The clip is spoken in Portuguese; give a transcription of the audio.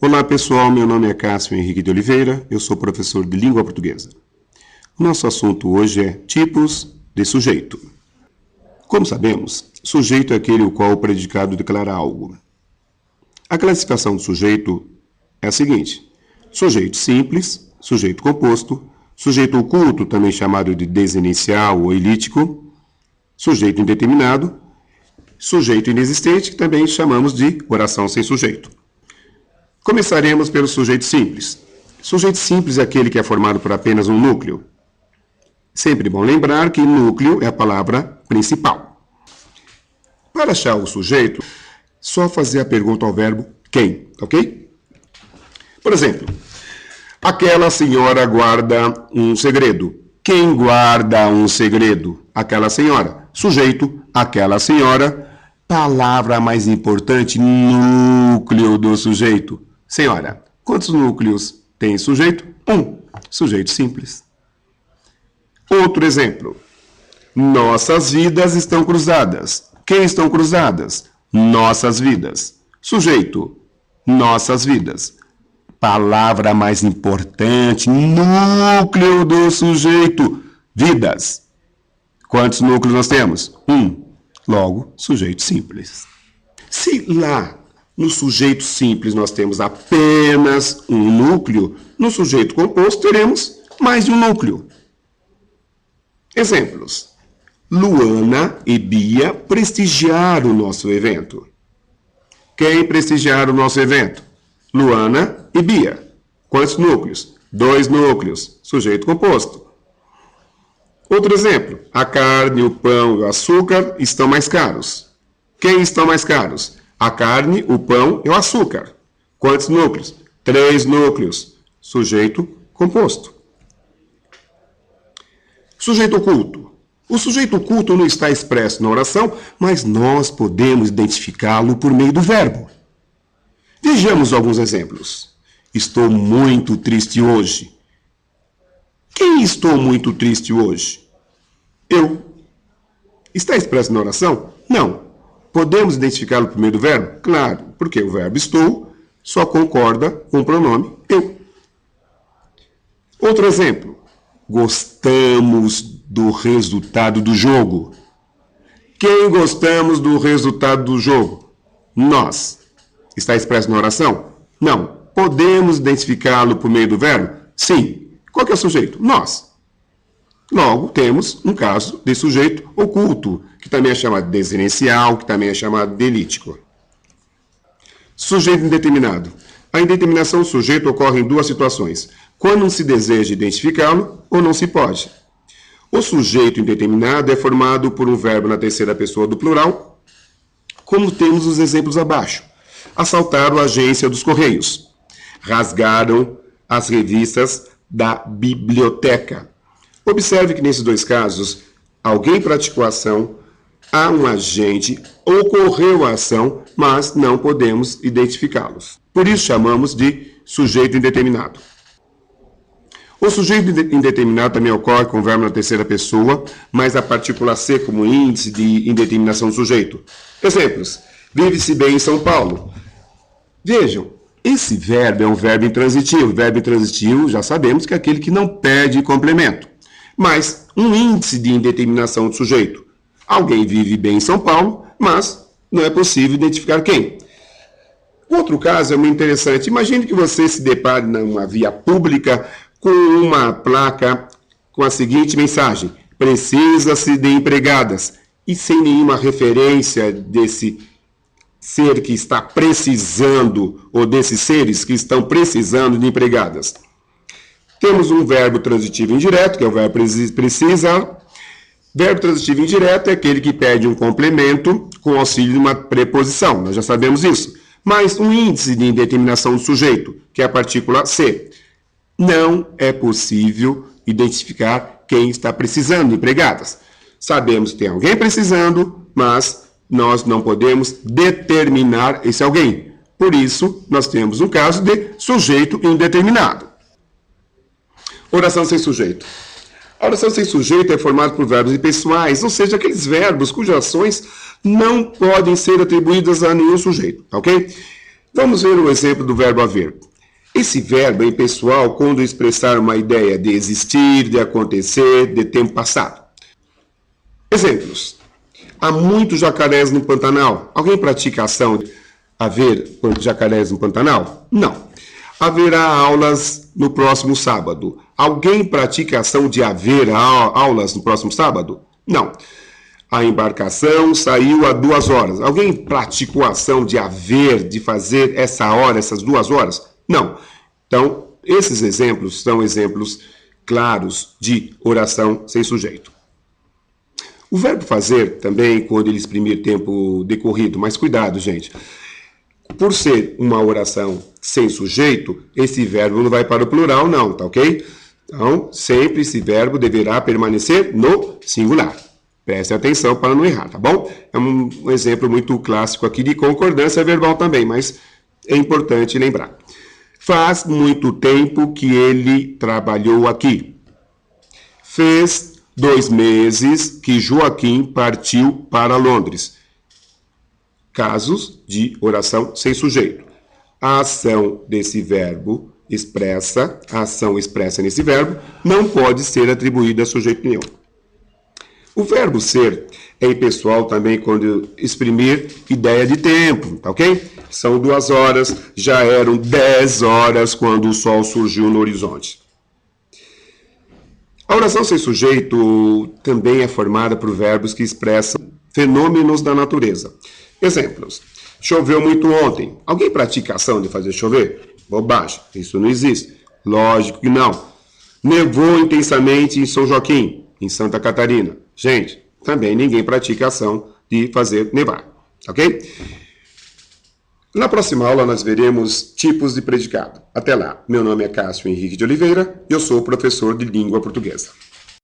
Olá pessoal, meu nome é Cássio Henrique de Oliveira, eu sou professor de língua portuguesa. O nosso assunto hoje é tipos de sujeito. Como sabemos, sujeito é aquele o qual o predicado declara algo. A classificação do sujeito é a seguinte: sujeito simples, sujeito composto, sujeito oculto, também chamado de desinicial ou elítico, sujeito indeterminado, sujeito inexistente, que também chamamos de oração sem sujeito. Começaremos pelo sujeito simples. Sujeito simples é aquele que é formado por apenas um núcleo. Sempre bom lembrar que núcleo é a palavra principal. Para achar o sujeito, só fazer a pergunta ao verbo quem, ok? Por exemplo, aquela senhora guarda um segredo. Quem guarda um segredo? Aquela senhora. Sujeito, aquela senhora. Palavra mais importante, núcleo do sujeito. Senhora, quantos núcleos tem sujeito? Um. Sujeito simples. Outro exemplo. Nossas vidas estão cruzadas. Quem estão cruzadas? Nossas vidas. Sujeito. Nossas vidas. Palavra mais importante, núcleo do sujeito. Vidas. Quantos núcleos nós temos? Um. Logo, sujeito simples. Se lá no sujeito simples nós temos apenas um núcleo, no sujeito composto teremos mais de um núcleo. Exemplos. Luana e Bia prestigiaram o nosso evento. Quem prestigiaram o nosso evento? Luana e Bia. Quantos núcleos? 2 núcleos. Sujeito composto. Outro exemplo. A carne, o pão e o açúcar estão mais caros. Quem estão mais caros? A carne, o pão e o açúcar. Quantos núcleos? 3 núcleos. Sujeito composto. Sujeito oculto. O sujeito oculto não está expresso na oração, mas nós podemos identificá-lo por meio do verbo. Vejamos alguns exemplos. Estou muito triste hoje. Quem estou muito triste hoje? Eu. Está expresso na oração? Não. Podemos identificá-lo por meio do verbo? Claro, porque o verbo estou só concorda com o pronome eu. Outro exemplo. Gostamos do resultado do jogo. Quem gostamos do resultado do jogo? Nós. Está expresso na oração? Não. Podemos identificá-lo por meio do verbo? Sim. Qual que é o sujeito? Nós. Logo, temos um caso de sujeito oculto, que também é chamado de desinicial, que também é chamado de elítico. Sujeito indeterminado. A indeterminação do sujeito ocorre em 2 situações: quando não se deseja identificá-lo ou não se pode. O sujeito indeterminado é formado por um verbo na terceira pessoa do plural, como temos os exemplos abaixo. Assaltaram a agência dos Correios. Rasgaram as revistas da biblioteca. Observe que nesses 2 casos, alguém praticou a ação, há um agente, ocorreu a ação, mas não podemos identificá-los. Por isso chamamos de sujeito indeterminado. O sujeito indeterminado também ocorre com o verbo na terceira pessoa, mas a partícula C como índice de indeterminação do sujeito. Exemplos. Vive-se bem em São Paulo. Vejam, esse verbo é um verbo intransitivo. Verbo intransitivo, já sabemos que é aquele que não perde complemento. Mas um índice de indeterminação do sujeito. Alguém vive bem em São Paulo, mas não é possível identificar quem. Outro caso é muito interessante. Imagine que você se depare numa via pública com uma placa com a seguinte mensagem: precisa-se de empregadas. E sem nenhuma referência desse ser que está precisando, ou desses seres que estão precisando de empregadas. Temos um verbo transitivo indireto, que é o verbo precisar. Verbo transitivo indireto é aquele que pede um complemento com auxílio de uma preposição. Nós já sabemos isso. Mas um índice de indeterminação do sujeito, que é a partícula C. Não é possível identificar quem está precisando de empregadas. Sabemos que tem alguém precisando, mas nós não podemos determinar esse alguém. Por isso, nós temos um caso de sujeito indeterminado. Oração sem sujeito. A oração sem sujeito é formada por verbos impessoais, ou seja, aqueles verbos cujas ações não podem ser atribuídas a nenhum sujeito, ok? Vamos ver o exemplo do verbo haver. Esse verbo é impessoal quando expressar uma ideia de existir, de acontecer, de tempo passado. Exemplos. Há muitos jacarés no Pantanal. Alguém pratica a ação de haver jacarés no Pantanal? Não. Haverá aulas no próximo sábado. Alguém pratica a ação de haver aulas no próximo sábado? Não. A embarcação saiu há 2 horas. Alguém praticou a ação de haver, de fazer essa hora, essas 2 horas? Não. Então, esses exemplos são exemplos claros de oração sem sujeito. O verbo fazer também, quando ele exprimir tempo decorrido, mas cuidado, gente. Por ser uma oração sem sujeito, esse verbo não vai para o plural, não, tá ok? Então, sempre esse verbo deverá permanecer no singular. Preste atenção para não errar, tá bom? É um exemplo muito clássico aqui de concordância verbal também, mas é importante lembrar. Faz muito tempo que ele trabalhou aqui. Fez 2 meses que Joaquim partiu para Londres. Casos de oração sem sujeito. A ação desse verbo expressa, a ação expressa nesse verbo, não pode ser atribuída a sujeito nenhum. O verbo ser é impessoal também quando exprimir ideia de tempo, tá ok? São 2 horas, já eram 10 horas quando o sol surgiu no horizonte. A oração sem sujeito também é formada por verbos que expressam fenômenos da natureza. Exemplos. Choveu muito ontem. Alguém pratica a ação de fazer chover? Bobagem. Isso não existe. Lógico que não. Nevou intensamente em São Joaquim, em Santa Catarina. Gente, também ninguém pratica a ação de fazer nevar. Ok? Na próxima aula nós veremos tipos de predicado. Até lá. Meu nome é Cássio Henrique de Oliveira e eu sou professor de língua portuguesa.